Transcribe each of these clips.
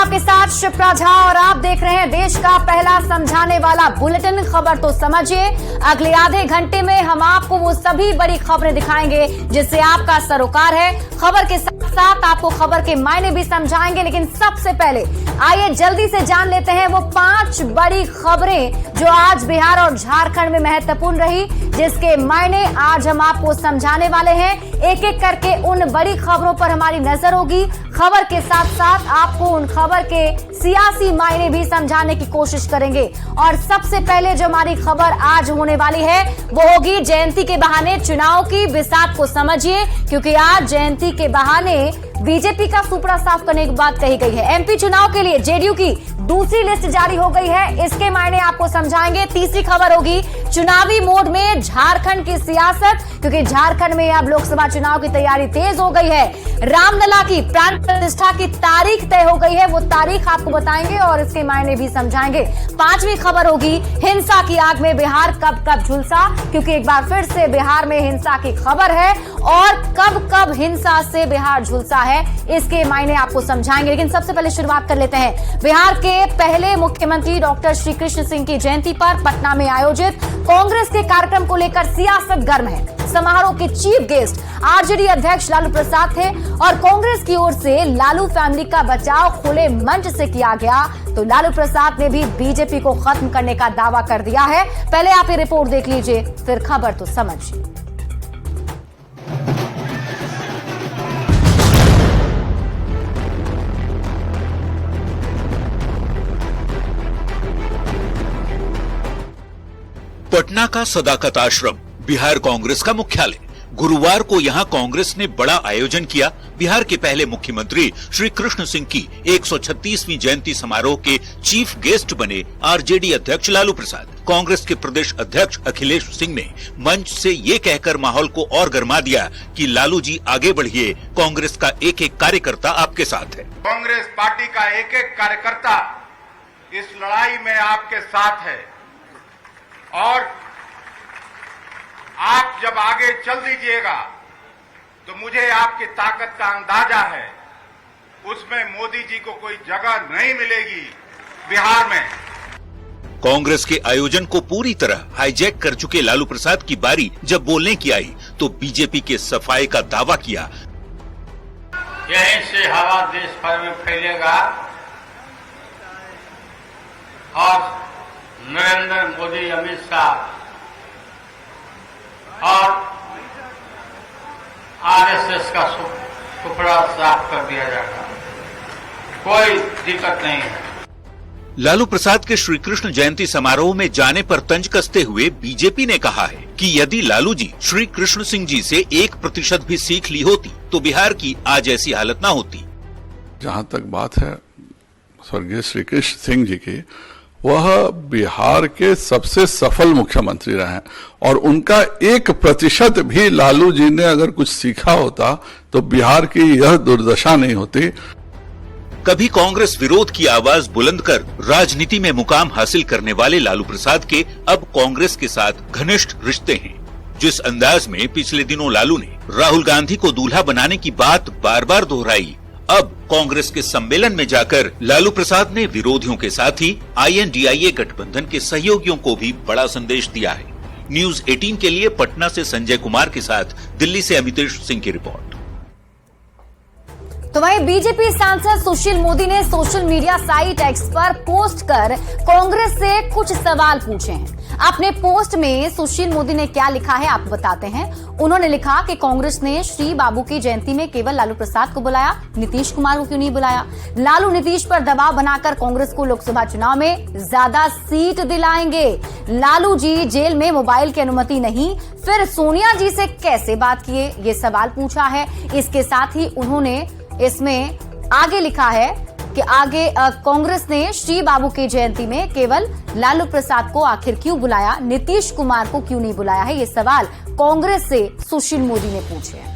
आपके साथ शिप्रा झा और आप देख रहे हैं देश का पहला समझाने वाला बुलेटिन। खबर तो समझिए, अगले आधे घंटे में हम आपको वो सभी बड़ी खबरें दिखाएंगे जिससे आपका सरोकार है। खबर के साथ साथ आपको खबर के मायने भी समझाएंगे, लेकिन सबसे पहले आइए जल्दी से जान लेते हैं वो 5 बड़ी खबरें जो आज बिहार और झारखंड में महत्वपूर्ण रही, जिसके मायने आज हम आपको समझाने वाले हैं। एक एक करके उन बड़ी खबरों पर हमारी नजर होगी। खबर के साथ साथ आपको उन खबर के सियासी मायने भी समझाने की कोशिश करेंगे। और सबसे पहले जो हमारी खबर आज होने वाली है वो होगी जयंती के बहाने चुनाव की बिसात को समझिए, क्योंकि आज जयंती के बहाने बीजेपी का सुपड़ा साफ करने की बात कही गई है। एमपी चुनाव के लिए जेडीयू की दूसरी लिस्ट जारी हो गई है, इसके मायने आपको समझाएंगे। तीसरी खबर होगी चुनावी मोड में झारखंड की सियासत, क्योंकि झारखंड में अब लोकसभा चुनाव की तैयारी तेज हो गई है। रामलला की प्राण प्रतिष्ठा की तारीख तय हो गई है, वो तारीख आपको बताएंगे और इसके मायने भी समझाएंगे। पांचवी खबर होगी हिंसा की आग में बिहार कब कब झुलसा, क्योंकि एक बार फिर से बिहार में हिंसा की खबर है और कब कब हिंसा से बिहार झुलसा है, इसके मायने आपको समझाएंगे। लेकिन सबसे पहले शुरुआत कर लेते हैं बिहार के पहले मुख्यमंत्री डॉक्टर श्री कृष्ण सिंह की जयंती पर पटना में आयोजित कांग्रेस के कार्यक्रम को लेकर सियासत गर्म है। समारोह के चीफ गेस्ट आरजेडी अध्यक्ष लालू प्रसाद थे और कांग्रेस की ओर से लालू फैमिली का बचाव खुले मंच से किया गया, तो लालू प्रसाद ने भी बीजेपी को खत्म करने का दावा कर दिया है। पहले आप ये रिपोर्ट देख लीजिए, फिर खबर तो समझिए। पटना का सदाकत आश्रम बिहार कांग्रेस का मुख्यालय। गुरुवार को यहां कांग्रेस ने बड़ा आयोजन किया। बिहार के पहले मुख्यमंत्री श्री कृष्ण सिंह की 136वीं जयंती समारोह के चीफ गेस्ट बने आरजेडी अध्यक्ष लालू प्रसाद। कांग्रेस के प्रदेश अध्यक्ष अखिलेश सिंह ने मंच से ये कहकर माहौल को और गर्मा दिया कि लालू जी आगे बढ़िए, कांग्रेस का एक एक कार्यकर्ता आपके साथ है। कांग्रेस पार्टी का एक एक कार्यकर्ता इस लड़ाई में आपके साथ है और आप जब आगे चल दीजिएगा तो मुझे आपकी ताकत का अंदाजा है, उसमें मोदी जी को कोई जगह नहीं मिलेगी बिहार में। कांग्रेस के आयोजन को पूरी तरह हाईजैक कर चुके लालू प्रसाद की बारी जब बोलने की आई तो बीजेपी के सफाई का दावा किया। यहीं से हवा देश भर में फैलेगा और नरेंद्र मोदी, अमित शाह और आरएसएस का सुपड़ा साफ कर दिया जाएगा, कोई दिक्कत नहीं है। लालू प्रसाद के श्री कृष्ण जयंती समारोह में जाने पर तंज कसते हुए बीजेपी ने कहा है कि यदि लालू जी श्री कृष्ण सिंह जी से 1% भी सीख ली होती तो बिहार की आज ऐसी हालत न होती। जहाँ तक बात है स्वर्गीय श्री कृष्ण सिंह जी की, वह बिहार के सबसे सफल मुख्यमंत्री रहे और उनका 1% भी लालू जी ने अगर कुछ सीखा होता तो बिहार की यह दुर्दशा नहीं होती। कभी कांग्रेस विरोध की आवाज बुलंद कर राजनीति में मुकाम हासिल करने वाले लालू प्रसाद के अब कांग्रेस के साथ घनिष्ठ रिश्ते हैं। जिस अंदाज में पिछले दिनों लालू ने राहुल गांधी को दूल्हा बनाने की बात बार बार दोहराई, अब कांग्रेस के सम्मेलन में जाकर लालू प्रसाद ने विरोधियों के साथ ही INDIA गठबंधन के सहयोगियों को भी बड़ा संदेश दिया है। न्यूज 18 के लिए पटना से संजय कुमार के साथ दिल्ली से अमितेश सिंह की रिपोर्ट। तो वहीं बीजेपी सांसद सुशील मोदी ने सोशल मीडिया साइट एक्स पर पोस्ट कर कांग्रेस से कुछ सवाल पूछे हैं। अपने पोस्ट में सुशील मोदी ने क्या लिखा है आपको बताते हैं। उन्होंने लिखा कि कांग्रेस ने श्री बाबू की जयंती में केवल लालू प्रसाद को बुलाया, नीतीश कुमार को क्यों नहीं बुलाया। लालू नीतीश पर दबाव बनाकर कांग्रेस को लोकसभा चुनाव में ज्यादा सीट दिलाएंगे। लालू जी जेल में मोबाइल की अनुमति नहीं, फिर सोनिया जी से कैसे बात किए, ये सवाल पूछा है। इसके साथ ही उन्होंने इसमें आगे लिखा है कि आगे कांग्रेस ने श्री बाबू की जयंती में केवल लालू प्रसाद को आखिर क्यों बुलाया, नीतीश कुमार को क्यों नहीं बुलाया है, ये सवाल कांग्रेस से सुशील मोदी ने पूछे हैं।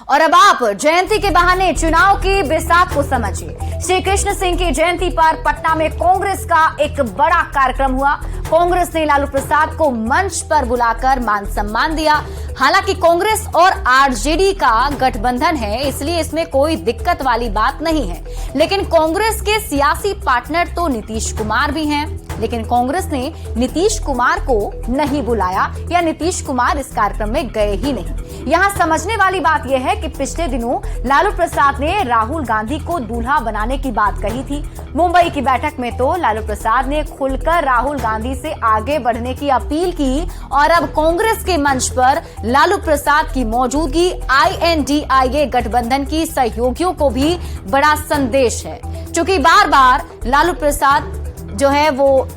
और अब आप जयंती के बहाने चुनाव की बिसात को समझिए। श्री कृष्ण सिंह की जयंती पर पटना में कांग्रेस का एक बड़ा कार्यक्रम हुआ। कांग्रेस ने लालू प्रसाद को मंच पर बुलाकर मान सम्मान दिया। हालांकि कांग्रेस और आरजेडी का गठबंधन है, इसलिए इसमें कोई दिक्कत वाली बात नहीं है। लेकिन कांग्रेस के सियासी पार्टनर तो नीतीश कुमार भी हैं, लेकिन कांग्रेस ने नीतीश कुमार को नहीं बुलाया या नीतीश कुमार इस कार्यक्रम में गए ही नहीं। यहां समझने वाली बात यह है कि पिछले दिनों लालू प्रसाद ने राहुल गांधी को दूल्हा बनाने की बात कही थी। मुंबई की बैठक में तो लालू प्रसाद ने खुलकर राहुल गांधी से आगे बढ़ने की अपील की और अब कांग्रेस के मंच पर लालू प्रसाद की मौजूदगी INDIA गठबंधन की सहयोगियों को भी बड़ा संदेश है। क्योंकि बार बार लालू प्रसाद जो है वो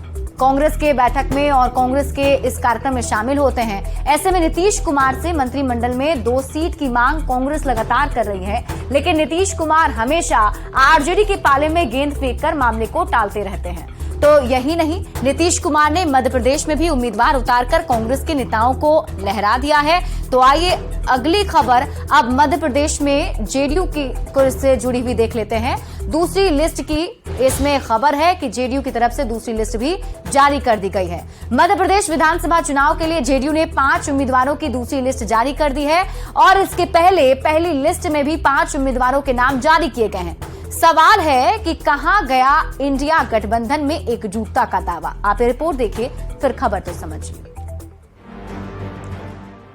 कांग्रेस के बैठक में और कांग्रेस के इस कार्यक्रम में शामिल होते हैं। ऐसे में नीतीश कुमार से मंत्रिमंडल में 2 सीट की मांग कांग्रेस लगातार कर रही है, लेकिन नीतीश कुमार हमेशा आरजेडी के पाले में गेंद फेंककर मामले को टालते रहते हैं। तो यही नहीं, नीतीश कुमार ने मध्य प्रदेश में भी उम्मीदवार उतारकर कांग्रेस के नेताओं को लहरा दिया है। तो आइए अगली खबर अब मध्य प्रदेश में जेडीयू की से जुड़ी हुई देख लेते हैं। दूसरी लिस्ट की इसमें खबर है कि जेडीयू की तरफ से दूसरी लिस्ट भी जारी कर दी गई है। मध्य प्रदेश विधानसभा चुनाव के लिए जेडीयू ने 5 उम्मीदवारों की दूसरी लिस्ट जारी कर दी है और इसके पहले पहली लिस्ट में भी 5 उम्मीदवारों के नाम जारी किए गए हैं। सवाल है कि कहां गया इंडिया गठबंधन में एकजुटता का दावा। आप रिपोर्ट देखिए, फिर खबर तो समझिए।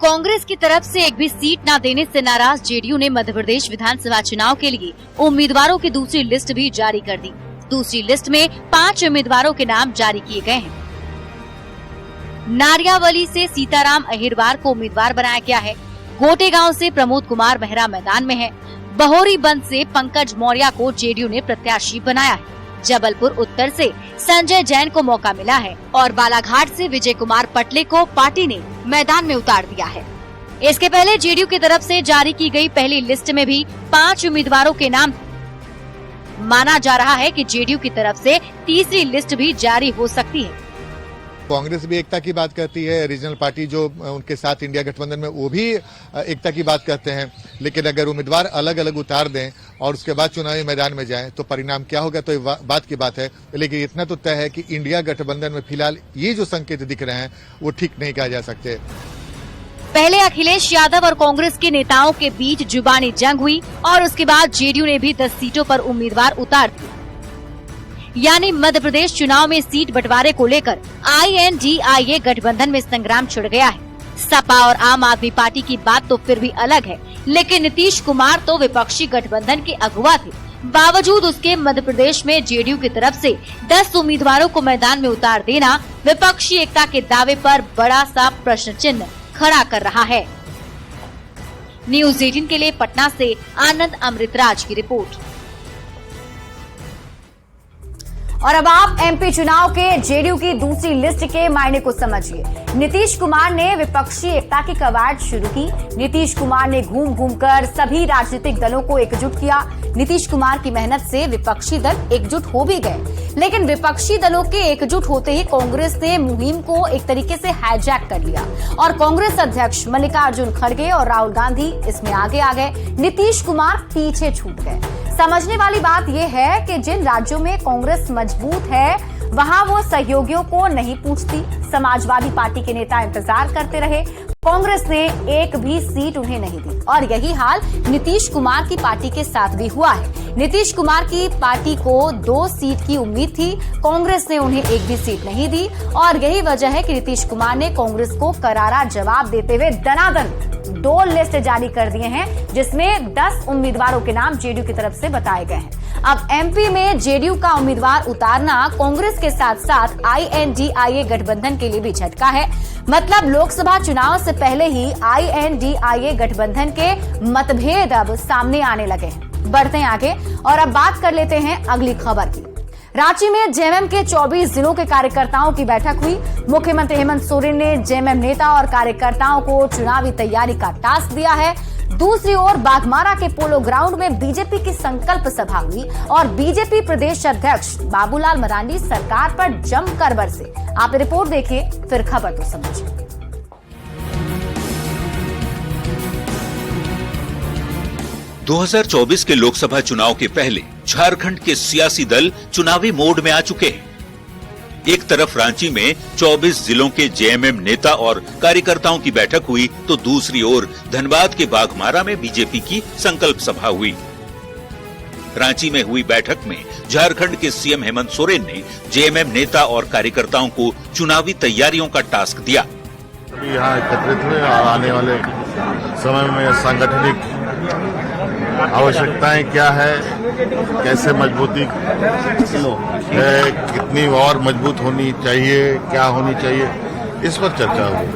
कांग्रेस की तरफ से एक भी सीट न देने से नाराज जेडीयू ने मध्य प्रदेश विधानसभा चुनाव के लिए उम्मीदवारों की दूसरी लिस्ट भी जारी कर दी। दूसरी लिस्ट में 5 उम्मीदवारों के नाम जारी किए गए हैं। नारियावली से सीताराम अहिरवार को उम्मीदवार बनाया गया है। गोटेगांव से प्रमोद कुमार मेहरा मैदान में है। बहोरी बंद से पंकज मौर्य को जेडीयू ने प्रत्याशी बनाया है। जबलपुर उत्तर से संजय जैन को मौका मिला है और बालाघाट से विजय कुमार पटले को पार्टी ने मैदान में उतार दिया है। इसके पहले जेडीयू की तरफ से जारी की गई पहली लिस्ट में भी 5 उम्मीदवारों के नाम माना जा रहा है कि जेडीयू की तरफ से तीसरी लिस्ट भी जारी हो सकती है। कांग्रेस भी एकता की बात करती है, रीजनल पार्टी जो उनके साथ इंडिया गठबंधन में वो भी एकता की बात करते हैं, लेकिन अगर उम्मीदवार अलग अलग उतार दें और उसके बाद चुनावी मैदान में जाएं तो परिणाम क्या होगा तो बात की बात है। लेकिन इतना तो तय है कि इंडिया गठबंधन में फिलहाल ये जो संकेत दिख रहे हैं वो ठीक नहीं कहा जा सकते। पहले अखिलेश यादव और कांग्रेस के नेताओं के बीच जुबानी जंग हुई और उसके बाद जेडीयू ने भी 10 सीटों पर उम्मीदवार उतार दिए। यानी मध्य प्रदेश चुनाव में सीट बंटवारे को लेकर INDIA गठबंधन में संग्राम छिड़ गया है। सपा और आम आदमी पार्टी की बात तो फिर भी अलग है, लेकिन नीतीश कुमार तो विपक्षी गठबंधन के अगुवा थे। बावजूद उसके मध्य प्रदेश में जेडीयू की तरफ से 10 उम्मीदवारों को मैदान में उतार देना विपक्षी एकता के दावे पर बड़ा सा प्रश्न चिन्ह खड़ा कर रहा है। न्यूज़ 18 के लिए पटना से आनंद अमृतराज की रिपोर्ट। और अब आप एमपी चुनाव के जेडीयू की दूसरी लिस्ट के मायने को समझिए। नीतीश कुमार ने विपक्षी एकता की कवायद शुरू की। नीतीश कुमार ने घूम घूमकर सभी राजनीतिक दलों को एकजुट किया। नीतीश कुमार की मेहनत से विपक्षी दल एकजुट हो भी गए, लेकिन विपक्षी दलों के एकजुट होते ही कांग्रेस ने मुहिम को एक तरीके से हाईजैक कर लिया और कांग्रेस अध्यक्ष मल्लिकार्जुन खड़गे और राहुल गांधी इसमें आगे आ गए। नीतीश कुमार पीछे छूट गए। समझने वाली बात यह है कि जिन राज्यों में कांग्रेस मजबूत है वहां वो सहयोगियों को नहीं पूछती। समाजवादी पार्टी के नेता इंतजार करते रहे, कांग्रेस ने एक भी सीट उन्हें नहीं दी और यही हाल नीतीश कुमार की पार्टी के साथ भी हुआ है। नीतीश कुमार की पार्टी को 2 सीट की उम्मीद थी, कांग्रेस ने उन्हें एक भी सीट नहीं दी और यही वजह है कि नीतीश कुमार ने कांग्रेस को करारा जवाब देते हुए दनादन 2 लिस्ट जारी कर दिए हैं, जिसमें 10 उम्मीदवारों के नाम जेडीयू की तरफ से बताए गए हैं। अब एमपी में जेडीयू का उम्मीदवार उतारना कांग्रेस के साथ साथ INDIA गठबंधन के लिए भी झटका है। मतलब लोकसभा चुनाव से पहले ही INDIA गठबंधन के मतभेद अब सामने आने लगे हैं। बढ़ते हैं आगे और अब बात कर लेते हैं अगली खबर की। रांची में जेएमएम के 24 जिलों के कार्यकर्ताओं की बैठक हुई। मुख्यमंत्री हेमंत सोरेन ने जेएमएम नेता और कार्यकर्ताओं को चुनावी तैयारी का टास्क दिया है। दूसरी ओर बाघमारा के पोलो ग्राउंड में बीजेपी की संकल्प सभा हुई और बीजेपी प्रदेश अध्यक्ष बाबूलाल मरांडी सरकार पर जमकर बरसे। आप रिपोर्ट देखिए, फिर खबर तो समझिए। 2024 के लोकसभा चुनाव के पहले झारखंड के सियासी दल चुनावी मोड में आ चुके हैं। एक तरफ रांची में 24 जिलों के जेएमएम नेता और कार्यकर्ताओं की बैठक हुई तो दूसरी ओर धनबाद के बाघमारा में बीजेपी की संकल्प सभा हुई। रांची में हुई बैठक में झारखंड के सीएम हेमंत सोरेन ने जेएमएम नेता और कार्यकर्ताओं को चुनावी तैयारियों का टास्क दिया। यहाँ एकत्रित हुए और आने वाले समय में सांगठनिक आवश्यकताएं क्या है, कैसे मजबूती है, कितनी और मजबूत होनी चाहिए, क्या होनी चाहिए, इस पर चर्चा हुई।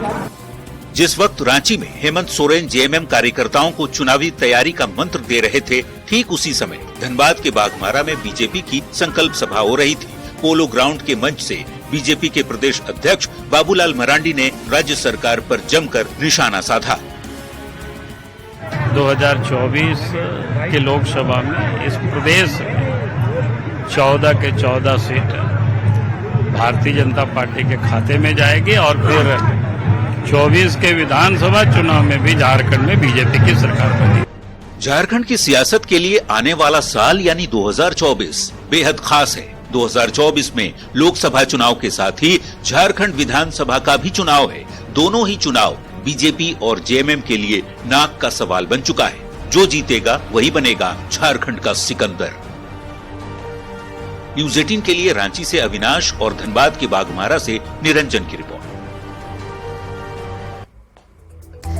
जिस वक्त रांची में हेमंत सोरेन जेएमएम कार्यकर्ताओं को चुनावी तैयारी का मंत्र दे रहे थे, ठीक उसी समय धनबाद के बाघमारा में बीजेपी की संकल्प सभा हो रही थी। पोलो ग्राउंड के मंच से बीजेपी के प्रदेश अध्यक्ष बाबूलाल मरांडी ने राज्य सरकार पर जमकर निशाना साधा। 2024 के लोकसभा में इस प्रदेश में 14 के 14 सीट भारतीय जनता पार्टी के खाते में जाएगी और फिर 24 के विधानसभा चुनाव में भी झारखंड में बीजेपी की सरकार बनेगी। झारखंड की सियासत के लिए आने वाला साल यानी 2024 बेहद खास है। 2024 में लोकसभा चुनाव के साथ ही झारखंड विधानसभा का भी चुनाव है। दोनों ही चुनाव बीजेपी और जेएमएम के लिए नाक का सवाल बन चुका है। जो जीतेगा वही बनेगा झारखंड का सिकंदर। न्यूज़ 18 के लिए रांची से अविनाश और धनबाद के बाघमारा से निरंजन की रिपोर्ट।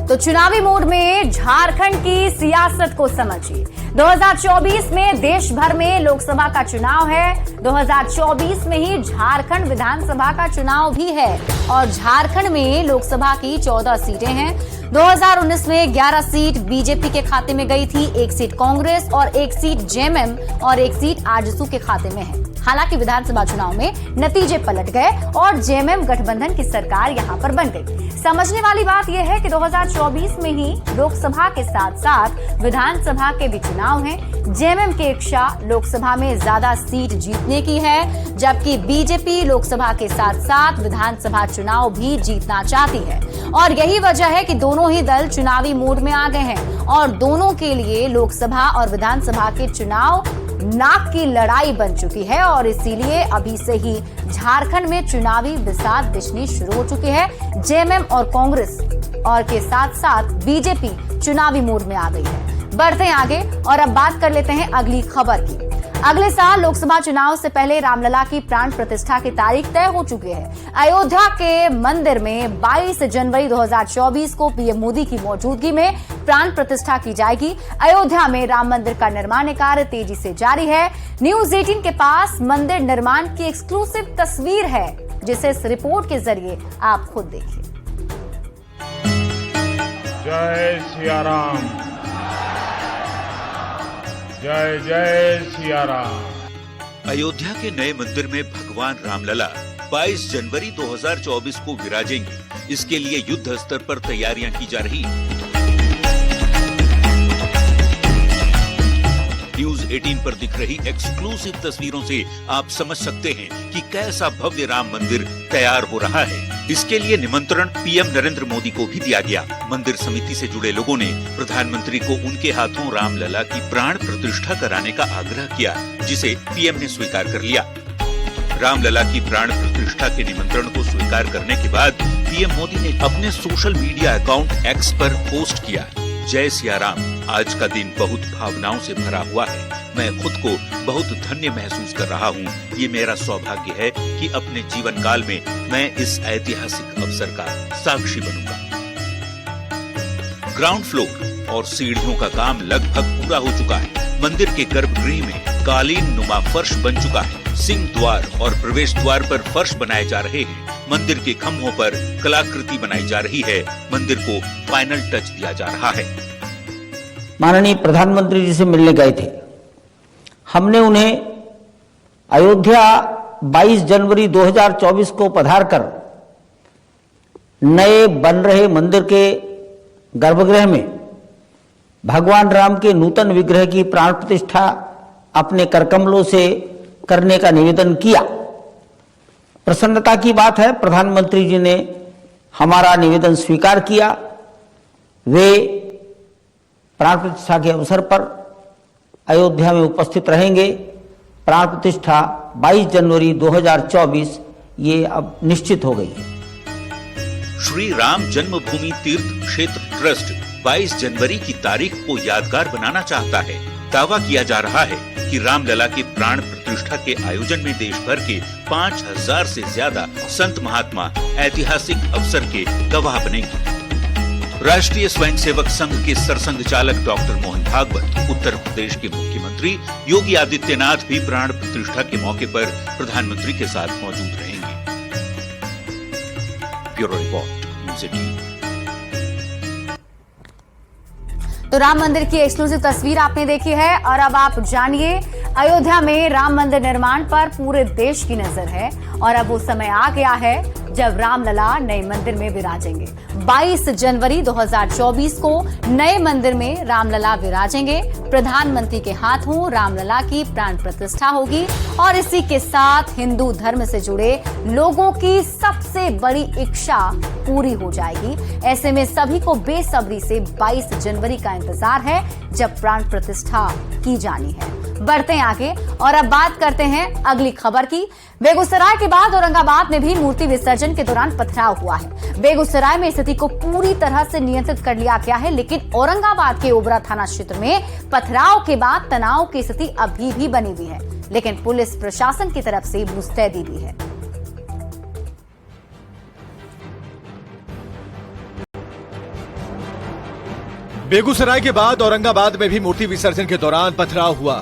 तो चुनावी मोड में झारखंड की सियासत को समझिए। 2024 में देश भर में लोकसभा का चुनाव है। 2024 में ही झारखंड विधानसभा का चुनाव भी है और झारखंड में लोकसभा की 14 सीटें हैं। 2019 में 11 सीट बीजेपी के खाते में गई थी, 1 सीट कांग्रेस और 1 सीट जेएमएम और 1 सीट आजसू के खाते में है। हालांकि विधानसभा चुनाव में नतीजे पलट गए और जेएमएम गठबंधन की सरकार यहां पर बन गई। समझने वाली बात यह है कि 2024 में ही लोकसभा के साथ साथ विधानसभा के भी चुनाव हैं। जेएमएम की इच्छा लोकसभा में ज्यादा सीट जीतने की है, जबकि बीजेपी लोकसभा के साथ साथ विधानसभा चुनाव भी जीतना चाहती है और यही वजह है कि दोनों ही दल चुनावी मूड में आ गए हैं और दोनों के लिए लोकसभा और विधानसभा के चुनाव नाक की लड़ाई बन चुकी है और इसीलिए अभी से ही झारखंड में चुनावी बिसात दिखनी शुरू हो चुकी है। जेएमएम और कांग्रेस और के साथ साथ बीजेपी चुनावी मूड में आ गई है। बढ़ते हैं आगे और अब बात कर लेते हैं अगली खबर की। अगले साल लोकसभा चुनाव से पहले रामलला की प्राण प्रतिष्ठा की तारीख तय हो चुकी है। अयोध्या के मंदिर में 22 जनवरी 2024 को पीएम मोदी की मौजूदगी में प्राण प्रतिष्ठा की जाएगी। अयोध्या में राम मंदिर का निर्माण कार्य तेजी से जारी है। न्यूज़ 18 के पास मंदिर निर्माण की एक्सक्लूसिव तस्वीर है, जिसे इस रिपोर्ट के जरिए आप खुद देखिए। जय सिया राम, जय जय सिया राम। अयोध्या के नए मंदिर में भगवान रामलला 22 जनवरी 2024 को विराजेंगे। इसके लिए युद्ध स्तर पर तैयारियां की जा रही हैं। न्यूज़ 18 पर दिख रही एक्सक्लूसिव तस्वीरों से आप समझ सकते हैं कि कैसा भव्य राम मंदिर तैयार हो रहा है। इसके लिए निमंत्रण पीएम नरेंद्र मोदी को भी दिया गया। मंदिर समिति से जुड़े लोगों ने प्रधानमंत्री को उनके हाथों रामलला की प्राण प्रतिष्ठा कराने का आग्रह किया, जिसे पीएम ने स्वीकार कर लिया। रामलला की प्राण प्रतिष्ठा के निमंत्रण को स्वीकार करने के बाद पीएम मोदी ने अपने सोशल मीडिया अकाउंट एक्स पर पोस्ट किया, जय सिया राम। आज का दिन बहुत भावनाओं से भरा हुआ है। मैं खुद को बहुत धन्य महसूस कर रहा हूँ। ये मेरा सौभाग्य है कि अपने जीवन काल में मैं इस ऐतिहासिक अवसर का साक्षी बनूंगा। ग्राउंड फ्लोर और सीढ़ियों का काम लगभग पूरा हो चुका है। मंदिर के गर्भगृह में कालीन नुमा फर्श बन चुका है। सिंह द्वार और प्रवेश द्वार पर फर्श बनाए जा रहे हैं। मंदिर के खम्भों पर कलाकृति बनाई जा रही है। मंदिर को फाइनल टच दिया जा रहा है। माननीय प्रधानमंत्री जी से मिलने गए थे। हमने उन्हें अयोध्या 22 जनवरी 2024 को पधारकर नए बन रहे मंदिर के गर्भगृह में भगवान राम के नूतन विग्रह की प्राण प्रतिष्ठा अपने करकमलों से करने का निवेदन किया। प्रसन्नता की बात है, प्रधानमंत्री जी ने हमारा निवेदन स्वीकार किया। वे प्राण प्रतिष्ठा के अवसर पर अयोध्या में उपस्थित रहेंगे। प्राण प्रतिष्ठा 22 जनवरी 2024 ये अब निश्चित हो गई है। श्री राम जन्मभूमि तीर्थ क्षेत्र ट्रस्ट 22 जनवरी की तारीख को यादगार बनाना चाहता है। दावा किया जा रहा है कि रामलला के प्राण प्रतिष्ठा के आयोजन में देश भर के 5000 से ज्यादा संत महात्मा ऐतिहासिक अवसर के गवाह बनेंगे। राष्ट्रीय स्वयंसेवक संघ के सरसंघ चालक डॉक्टर मोहन भागवत, उत्तर प्रदेश के मुख्यमंत्री योगी आदित्यनाथ भी प्राण प्रतिष्ठा के मौके पर प्रधानमंत्री के साथ मौजूद रहेंगे। Bureau report, news 18। तो राम मंदिर की एक्सक्लूसिव तस्वीर आपने देखी है और अब आप जानिए अयोध्या में राम मंदिर निर्माण पर पूरे देश की नजर है और अब वो समय आ गया है जब रामलला नए मंदिर में विराजेंगे। 22 जनवरी 2024 को नए मंदिर में रामलला विराजेंगे। प्रधानमंत्री के हाथों रामलला की प्राण प्रतिष्ठा होगी और इसी के साथ हिंदू धर्म से जुड़े लोगों की सबसे बड़ी इच्छा पूरी हो जाएगी। ऐसे में सभी को बेसब्री से 22 जनवरी का इंतजार है जब प्राण प्रतिष्ठा की जानी है। बढ़ते हैं आगे और अब बात करते हैं अगली खबर की। बेगूसराय के बाद औरंगाबाद में भी मूर्ति विसर्जन के दौरान पथराव हुआ है। बेगूसराय में स्थिति को पूरी तरह से नियंत्रित कर लिया गया है, लेकिन औरंगाबाद के ओबरा थाना क्षेत्र में पथराव के बाद तनाव की स्थिति अभी भी बनी हुई है, लेकिन पुलिस प्रशासन की तरफ से मुस्तैदी भी है। बेगूसराय के बाद औरंगाबाद में भी मूर्ति विसर्जन के दौरान पथराव हुआ।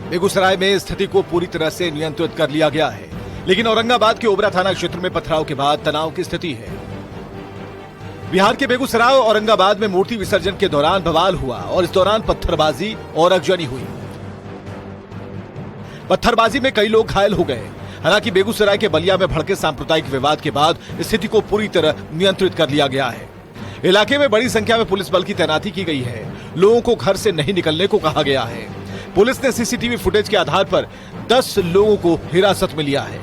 बेगूसराय में स्थिति को पूरी तरह से नियंत्रित कर लिया गया है, लेकिन औरंगाबाद के ओबरा थाना क्षेत्र में पथराव के बाद तनाव की स्थिति है। बिहार के बेगूसराय और औरंगाबाद में मूर्ति विसर्जन के दौरान बवाल हुआ और इस दौरान पत्थरबाजी और आगजनी हुई। पत्थरबाजी में कई लोग घायल हो गए। हालांकि बेगूसराय के बलिया में भड़के सांप्रदायिक विवाद के बाद स्थिति को पूरी तरह नियंत्रित कर लिया गया है। इलाके में बड़ी संख्या में पुलिस बल की तैनाती की गई है। लोगों को घर से नहीं निकलने को कहा गया है। पुलिस ने सीसीटीवी फुटेज के आधार पर 10 लोगों को हिरासत में लिया है।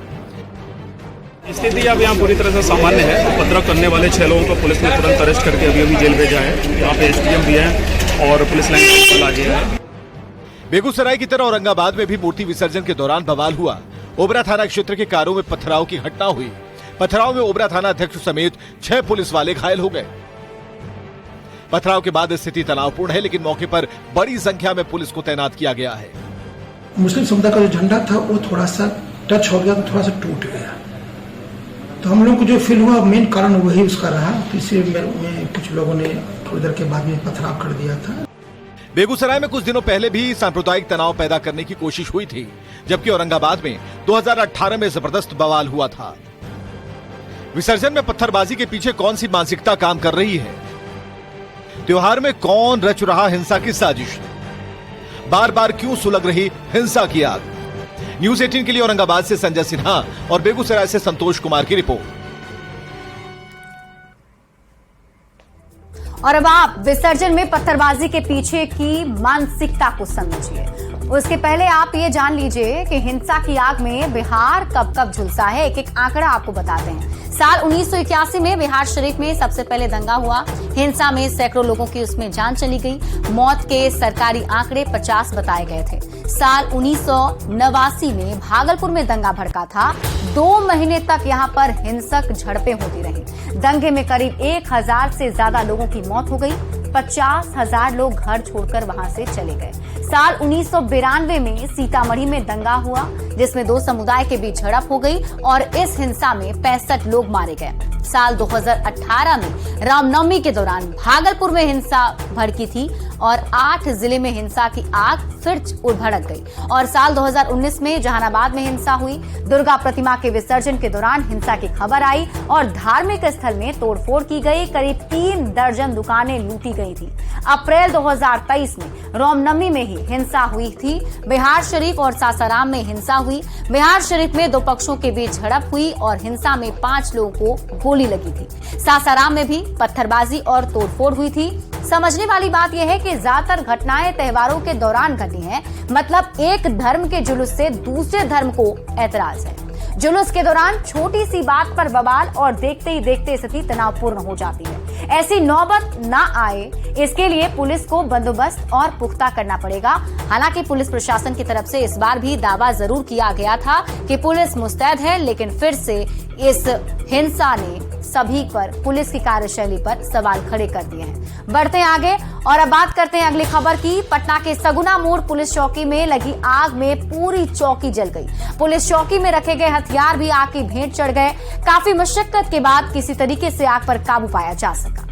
स्थिति अब यहाँ पूरी तरह से सामान्य है। उपद्रव करने वाले 6 लोगों को पुलिस ने तुरंत अरेस्ट करके अभी जेल भेजा है। यहाँ पे एसडीएम भी है और पुलिस लाइन आ गया है। बेगूसराय की तरह औरंगाबाद में भी मूर्ति विसर्जन के दौरान बवाल हुआ। ओबरा थाना क्षेत्र के कारों में पथराव की घटना हुई। पथराव में ओबरा थाना अध्यक्ष समेत 6 पुलिस वाले घायल हो गए। पथराव के बाद स्थिति तनावपूर्ण है, लेकिन मौके पर बड़ी संख्या में पुलिस को तैनात किया गया है। मुस्लिम समुदाय का जो झंडा था वो थोड़ा सा टच हो गया, तो थोड़ा सा टूट गया। तो हम लोग को जो फील हुआ मेन कारण वही उसका रहा। तो इसे कुछ लोगों ने थोड़ी देर के बाद में पथराव कर दिया था। बेगूसराय में कुछ दिनों पहले भी सांप्रदायिक तनाव पैदा करने की कोशिश हुई थी, जबकि औरंगाबाद में 2018 में जबरदस्त बवाल हुआ था। विसर्जन में पत्थरबाजी के पीछे कौन सी मानसिकता काम कर रही है? त्योहार में कौन रच रहा हिंसा की साजिश? बार बार क्यों सुलग रही हिंसा की आग? न्यूज़ 18 के लिए औरंगाबाद से संजय सिन्हा और बेगूसराय से संतोष कुमार की रिपोर्ट। और अब आप विसर्जन में पत्थरबाजी के पीछे की मानसिकता को समझिए। उसके पहले आप ये जान लीजिए कि हिंसा की आग में बिहार कब कब झुलसा है। एक एक आंकड़ा आपको बताते हैं। साल 1981 में बिहार शरीफ में सबसे पहले दंगा हुआ। हिंसा में सैकड़ों लोगों की उसमें जान चली गई। मौत के सरकारी आंकड़े 50 बताए गए थे। साल 1989 में भागलपुर में दंगा भड़का था। 2 महीने तक यहां पर हिंसक झड़पें होती रही। दंगे में करीब 1000 से ज्यादा लोगों की मौत हो गई। 50,000 लोग घर छोड़कर वहां से चले गए। साल 1992 में सीतामढ़ी में दंगा हुआ, जिसमें 2 समुदाय के बीच झड़प हो गई और इस हिंसा में 65 लोग मारे गए। साल 2018 में रामनवमी के दौरान भागलपुर में हिंसा भड़की थी और 8 जिले में हिंसा की आग फिर भड़क गई। और साल 2019 में जहानाबाद में हिंसा हुई। दुर्गा प्रतिमा के विसर्जन के दौरान हिंसा की खबर आई और धार्मिक स्थल में तोड़फोड़ की गई। करीब 3 दर्जन दुकानें लूटी गई थी। अप्रैल 2023 में रामनवमी में ही हिंसा हुई थी। बिहार शरीफ और सासाराम में हिंसा हुई। बिहार शरीफ में 2 पक्षों के बीच झड़प हुई और हिंसा में 5 लोगों को गोली लगी थी। सासाराम में भी पत्थरबाजी और तोड़फोड़ हुई थी। समझने वाली बात यह है कि ज्यादातर घटनाएं त्योहारों के दौरान घटी हैं, मतलब एक धर्म के जुलूस से दूसरे धर्म को ऐतराज है। जुलूस के दौरान छोटी सी बात पर बवाल और देखते ही देखते स्थिति तनावपूर्ण हो जाती है। ऐसी नौबत ना आए इसके लिए पुलिस को बंदोबस्त और पुख्ता करना पड़ेगा। हालांकि पुलिस प्रशासन की तरफ से इस बार भी दावा जरूर किया गया था कि पुलिस मुस्तैद है, लेकिन फिर से इस हिंसा ने सभी पर, पुलिस की कार्यशैली पर सवाल खड़े कर दिए हैं। बढ़ते हैं आगे और अब बात करते हैं अगली खबर की। पटना के सगुना मोड़ पुलिस चौकी में लगी आग में पूरी चौकी जल गई। पुलिस चौकी में रखे गए हथियार भी आग की भेंट चढ़ गए। काफी मशक्कत के बाद किसी तरीके से आग पर काबू पाया जा सका।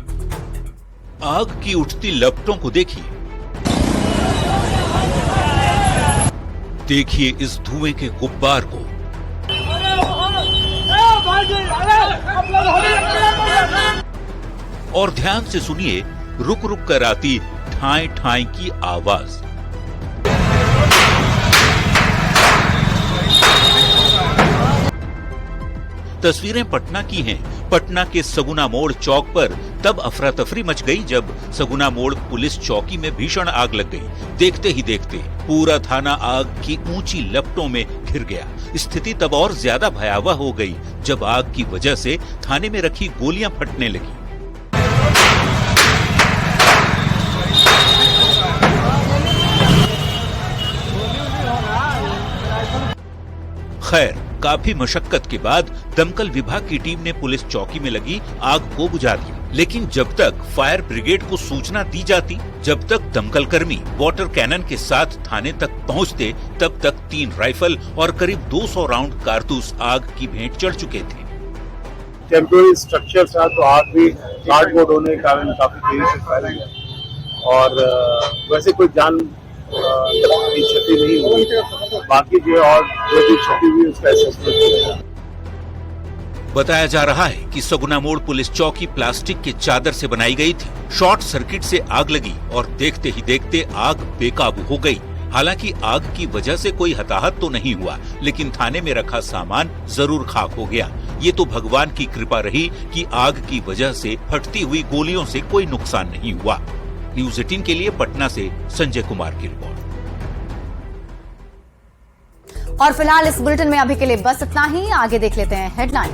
आग की उठती लपटों को देखिए, देखिए इस धुएं के गुब्बार को। और ध्यान से सुनिए रुक रुक कर आती ठाई ठाई की आवाज। तस्वीरें पटना की हैं। पटना के सगुना मोड़ चौक पर तब अफरा तफरी मच गई जब सगुना मोड़ पुलिस चौकी में भीषण आग लग गई। देखते ही देखते पूरा थाना आग की ऊंची लपटों में घिर गया। स्थिति तब और ज्यादा भयावह हो गई जब आग की वजह से थाने में रखी गोलियां फटने लगी। खैर, काफी मशक्कत के बाद दमकल विभाग की टीम ने पुलिस चौकी में लगी आग को बुझा दिया। लेकिन जब तक फायर ब्रिगेड को सूचना दी जाती, जब तक दमकल कर्मी वाटर कैनन के साथ थाने तक पहुंचते, तब तक 3 राइफल और करीब 200 राउंड कारतूस आग की भेंट चढ़ चुके थे। टेम्पोररी स्ट्रक्चर था तो आग भी कार्डबोर्ड होने के कारण काफी तेजी से फैल गया और वैसे कोई जान की क्षति नहीं हुई। बाकी जो और जो भी क्षति हुई उसका असेसमेंट किया। बताया जा रहा है कि सगुना मोड़ पुलिस चौकी प्लास्टिक के चादर से बनाई गई थी। शॉर्ट सर्किट से आग लगी और देखते ही देखते आग बेकाबू हो गई। हालांकि आग की वजह से कोई हताहत तो नहीं हुआ, लेकिन थाने में रखा सामान जरूर खाक हो गया। ये तो भगवान की कृपा रही कि आग की वजह से फटती हुई गोलियों से कोई नुकसान नहीं हुआ। न्यूज़ 18 के लिए पटना से संजय कुमार की रिपोर्ट। और फिलहाल इस बुलेटिन में अभी के लिए बस इतना ही। आगे देख लेते हैं हेडलाइन।